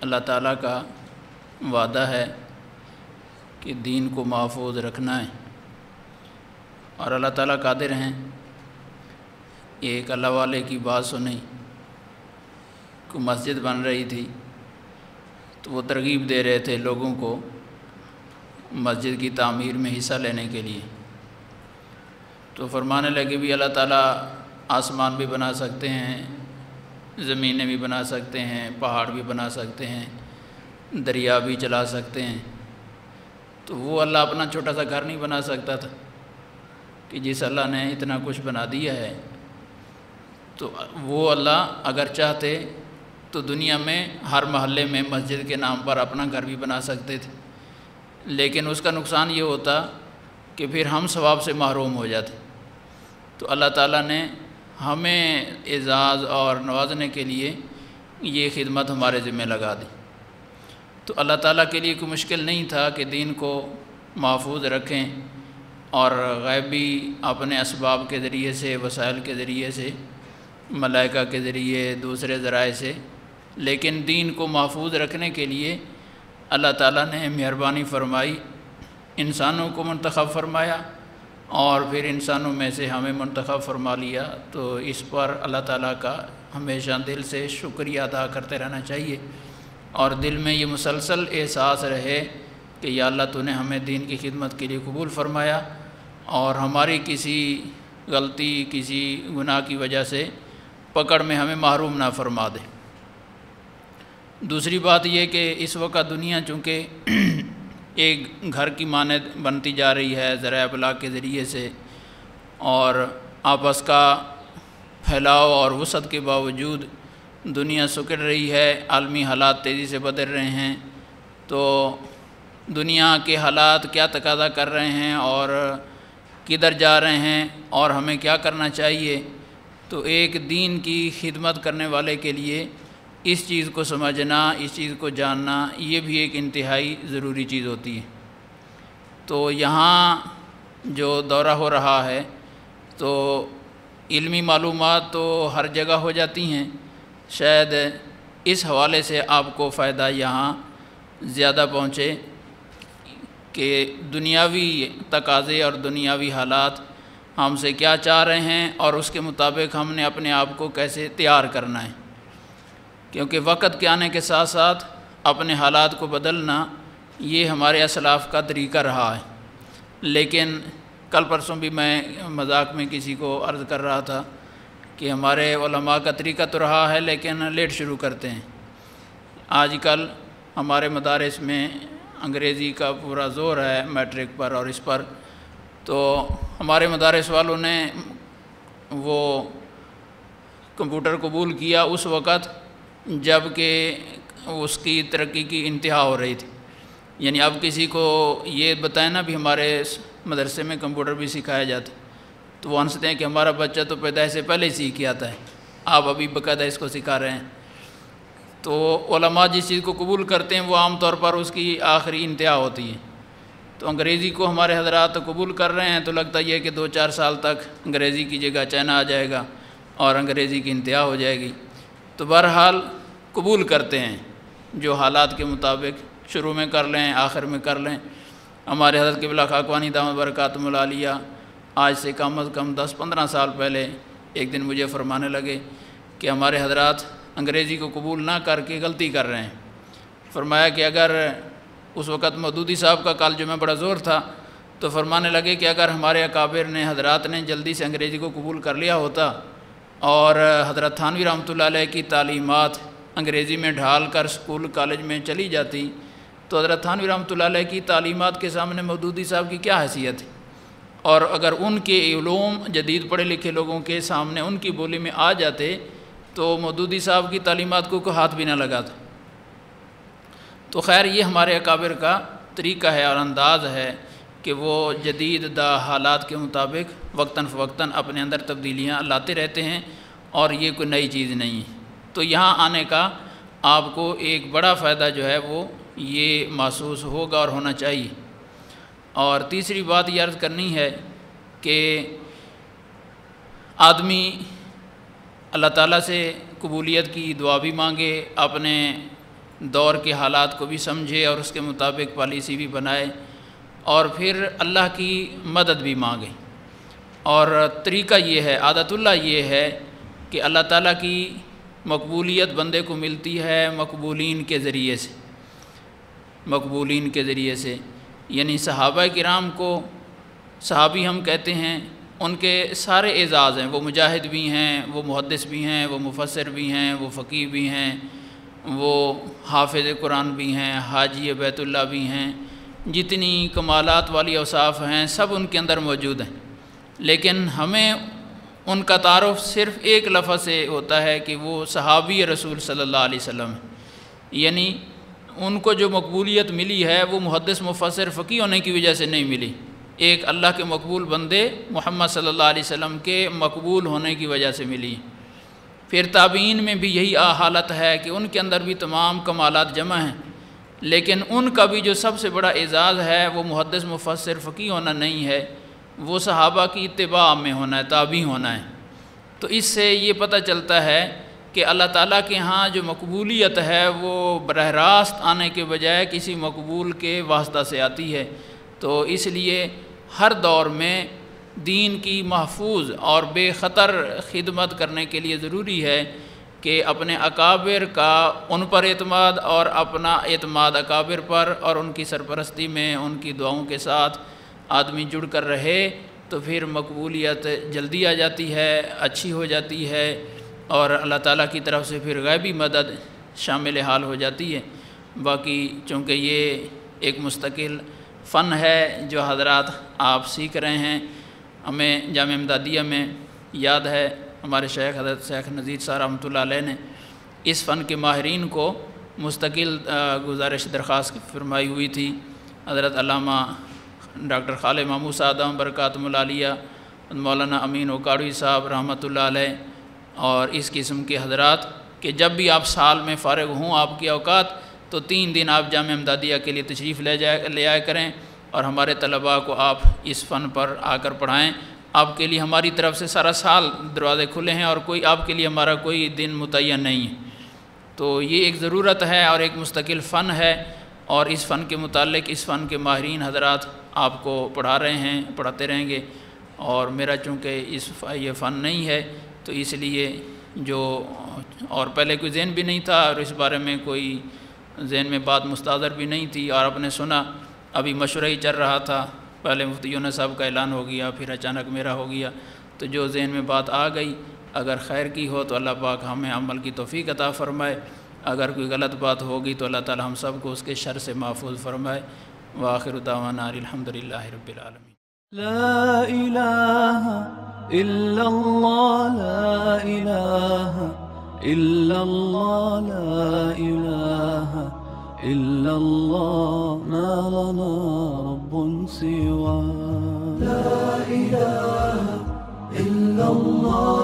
اللہ تعالیٰ کا وعدہ ہے کہ دین کو محفوظ رکھنا ہے، اور اللہ تعالیٰ قادر ہیں۔ ایک اللہ والے کی بات سنی کہ مسجد بن رہی تھی، تو وہ ترغیب دے رہے تھے لوگوں کو مسجد کی تعمیر میں حصہ لینے کے لیے۔ تو فرمانے لگے بھی اللہ تعالیٰ آسمان بھی بنا سکتے ہیں، زمینیں بھی بنا سکتے ہیں، پہاڑ بھی بنا سکتے ہیں، دریا بھی چلا سکتے ہیں۔ تو وہ اللہ اپنا چھوٹا سا گھر نہیں بنا سکتا تھا کہ جس اللہ نے اتنا کچھ بنا دیا ہے؟ تو وہ اللہ اگر چاہتے تو دنیا میں ہر محلے میں مسجد کے نام پر اپنا گھر بھی بنا سکتے تھے، لیکن اس کا نقصان یہ ہوتا کہ پھر ہم ثواب سے محروم ہو جاتے۔ تو اللہ تعالیٰ نے ہمیں اعزاز اور نوازنے کے لیے یہ خدمت ہمارے ذمہ لگا دی۔ تو اللہ تعالیٰ کے لیے کوئی مشکل نہیں تھا کہ دین کو محفوظ رکھیں، اور غیبی اپنے اسباب کے ذریعے سے، وسائل کے ذریعے سے، ملائکہ کے ذریعے، دوسرے ذرائع سے، لیکن دین کو محفوظ رکھنے کے لیے اللہ تعالیٰ نے مہربانی فرمائی، انسانوں کو منتخب فرمایا، اور پھر انسانوں میں سے ہمیں منتخب فرما لیا۔ تو اس پر اللہ تعالیٰ کا ہمیشہ دل سے شکریہ ادا کرتے رہنا چاہیے، اور دل میں یہ مسلسل احساس رہے کہ یا اللہ تو نے ہمیں دین کی خدمت کے لیے قبول فرمایا، اور ہماری کسی غلطی، کسی گناہ کی وجہ سے پکڑ میں ہمیں محروم نہ فرما دے۔ دوسری بات یہ کہ اس وقت دنیا چونکہ ایک گھر کی مانند بنتی جا رہی ہے ذرائع ابلاغ کے ذریعے سے، اور آپس کا پھیلاؤ اور وسعت کے باوجود دنیا سکڑ رہی ہے، عالمی حالات تیزی سے بدل رہے ہیں۔ تو دنیا کے حالات کیا تقاضا کر رہے ہیں اور کدھر جا رہے ہیں اور ہمیں کیا کرنا چاہیے، تو ایک دین کی خدمت کرنے والے کے لیے اس چیز کو سمجھنا، اس چیز کو جاننا، یہ بھی ایک انتہائی ضروری چیز ہوتی ہے۔ تو یہاں جو دورہ ہو رہا ہے تو علمی معلومات تو ہر جگہ ہو جاتی ہیں، شاید اس حوالے سے آپ کو فائدہ یہاں زیادہ پہنچے کہ دنیاوی تقاضے اور دنیاوی حالات ہم سے کیا چاہ رہے ہیں، اور اس کے مطابق ہم نے اپنے آپ کو کیسے تیار کرنا ہے، کیونکہ وقت کے آنے کے ساتھ ساتھ اپنے حالات کو بدلنا یہ ہمارے اسلاف کا طریقہ رہا ہے۔ لیکن کل پرسوں بھی میں مذاق میں کسی کو عرض کر رہا تھا کہ ہمارے علماء کا طریقہ تو رہا ہے لیکن لیٹ شروع کرتے ہیں۔ آج کل ہمارے مدارس میں انگریزی کا پورا زور ہے، میٹرک پر اور اس پر، تو ہمارے مدارس والوں نے وہ کمپیوٹر قبول کیا اس وقت جب کہ اس کی ترقی کی انتہا ہو رہی تھی۔ یعنی اب کسی کو یہ بتائیں نا بھی ہمارے مدرسے میں کمپیوٹر بھی سکھایا جاتا، تو وہ ہنستے ہیں کہ ہمارا بچہ تو پیدائش سے پہلے ہی سیکھ کے آتا ہے، آپ ابھی باقاعدہ اس کو سکھا رہے ہیں۔ تو علماء جس چیز کو قبول کرتے ہیں وہ عام طور پر اس کی آخری انتہا ہوتی ہے۔ تو انگریزی کو ہمارے حضرات قبول کر رہے ہیں، تو لگتا یہ کہ 2-4 سال تک انگریزی کی جگہ چائنا آ جائے گا اور انگریزی کی انتہا ہو جائے گی۔ تو بہرحال قبول کرتے ہیں، جو حالات کے مطابق شروع میں کر لیں، آخر میں کر لیں۔ ہمارے حضرت قبلہ خاکوانی دامت برکاتہم العالیہ آج سے کم از کم 10-15 سال پہلے ایک دن مجھے فرمانے لگے کہ ہمارے حضرات انگریزی کو قبول نہ کر کے غلطی کر رہے ہیں۔ فرمایا کہ اگر اس وقت مودودی صاحب کا کالج میں بڑا زور تھا، تو فرمانے لگے کہ اگر ہمارے اکابر نے، حضرات نے جلدی سے انگریزی کو قبول کر لیا ہوتا اور حضرت تھانوی رحمۃ اللہ علیہ کی تعلیمات انگریزی میں ڈھال کر اسکول کالج میں چلی جاتی، تو حضرت تھانوی رحمۃ اللہ علیہ کی تعلیمات کے سامنے مودودی صاحب کی کیا حیثیت ہے، اور اگر ان کے علوم جدید پڑھے لکھے لوگوں کے سامنے ان کی بولی میں آ جاتے تو مودودی صاحب کی تعلیمات کو کوئی ہاتھ بھی نہ لگاتا۔ تو خیر یہ ہمارے اکابر کا طریقہ ہے اور انداز ہے کہ وہ جدید حالات کے مطابق وقتاً فوقتاً اپنے اندر تبدیلیاں لاتے رہتے ہیں، اور یہ کوئی نئی چیز نہیں ہے۔ تو یہاں آنے کا آپ کو ایک بڑا فائدہ جو ہے وہ یہ محسوس ہوگا اور ہونا چاہیے۔ اور تیسری بات یہ عرض کرنی ہے کہ آدمی اللہ تعالیٰ سے قبولیت کی دعا بھی مانگے، اپنے دور کے حالات کو بھی سمجھے اور اس کے مطابق پالیسی بھی بنائے، اور پھر اللہ کی مدد بھی مانگے۔ اور طریقہ یہ ہے، عادت اللہ یہ ہے کہ اللہ تعالیٰ کی مقبولیت بندے کو ملتی ہے مقبولین کے ذریعے سے، مقبولین کے ذریعے سے، یعنی صحابہ کرام کو صحابی ہم کہتے ہیں، ان کے سارے اعزاز ہیں، وہ مجاہد بھی ہیں، وہ محدث بھی ہیں، وہ مفسر بھی ہیں، وہ فقیہ بھی ہیں، وہ حافظ قرآن بھی ہیں، حاجی بیت اللہ بھی ہیں، جتنی کمالات والی اوصاف ہیں سب ان کے اندر موجود ہیں، لیکن ہمیں ان کا تعارف صرف ایک لفظ سے ہوتا ہے کہ وہ صحابی رسول صلی اللہ علیہ وسلم ہیں، یعنی ان کو جو مقبولیت ملی ہے وہ محدث مفسر فقیہ ہونے کی وجہ سے نہیں ملی، ایک اللہ کے مقبول بندے محمد صلی اللہ علیہ وسلم کے مقبول ہونے کی وجہ سے ملی۔ پھر تابعین میں بھی یہی حالت ہے کہ ان کے اندر بھی تمام کمالات جمع ہیں، لیکن ان کا بھی جو سب سے بڑا اعزاز ہے وہ محدث مفسر فقیہ ہونا نہیں ہے، وہ صحابہ کی اتباع میں ہونا ہے، تابعی ہونا ہے۔ تو اس سے یہ پتہ چلتا ہے کہ اللہ تعالیٰ کے ہاں جو مقبولیت ہے وہ براہ راست آنے کے بجائے کسی مقبول کے واسطہ سے آتی ہے۔ تو اس لیے ہر دور میں دین کی محفوظ اور بے خطر خدمت کرنے کے لیے ضروری ہے کہ اپنے اکابر کا ان پر اعتماد اور اپنا اعتماد اکابر پر اور ان کی سرپرستی میں ان کی دعاؤں کے ساتھ آدمی جڑ کر رہے، تو پھر مقبولیت جلدی آ جاتی ہے، اچھی ہو جاتی ہے، اور اللہ تعالیٰ کی طرف سے پھر غیبی مدد شامل حال ہو جاتی ہے۔ باقی چونکہ یہ ایک مستقل فن ہے جو حضرات آپ سیکھ رہے ہیں، ہمیں جامعہ امدادیہ میں یاد ہے ہمارے شیخ حضرت شیخ نذیر صاحب رحمۃ اللہ علیہ نے اس فن کے ماہرین کو مستقل گزارش درخواست فرمائی ہوئی تھی۔ حضرت علامہ ڈاکٹر خالد محمود آدم برکاتہ العالیہ، مولانا امین اوکاڑوی صاحب رحمۃ اللہ علیہ، اور اس قسم کے حضرات کہ جب بھی آپ سال میں فارغ ہوں آپ کے اوقات، تو 3 دن آپ جامعہ امدادیہ کے لیے تشریف لے آیا کریں، اور ہمارے طلباء کو آپ اس فن پر آ کر پڑھائیں۔ آپ کے لیے ہماری طرف سے سارا سال دروازے کھلے ہیں، اور کوئی آپ کے لیے ہمارا کوئی دن متعین نہیں ہے۔ تو یہ ایک ضرورت ہے اور ایک مستقل فن ہے، اور اس فن کے متعلق اس فن کے ماہرین حضرات آپ کو پڑھا رہے ہیں، پڑھاتے رہیں گے، اور میرا چونکہ یہ فن نہیں ہے تو اس لیے جو اور پہلے کوئی ذہن بھی نہیں تھا، اور اس بارے میں کوئی ذہن میں بات مستحضر بھی نہیں تھی، اور آپ نے سنا ابھی مشورہ ہی چل رہا تھا، پہلے مفتی یونس صاحب کا اعلان ہو گیا، پھر اچانک میرا ہو گیا، تو جو ذہن میں بات آ گئی اگر خیر کی ہو تو اللہ پاک ہمیں عمل کی توفیق عطا فرمائے، اگر کوئی غلط بات ہوگی تو اللہ تعالی ہم سب کو اس کے شر سے محفوظ فرمائے۔ وآخر دعوانا الحمدللہ رب العالمین۔ لا إله إلا الله، لا إله إلا الله، لا إله إلا الله، ما لنا رب سواه. لا إله إلا الله.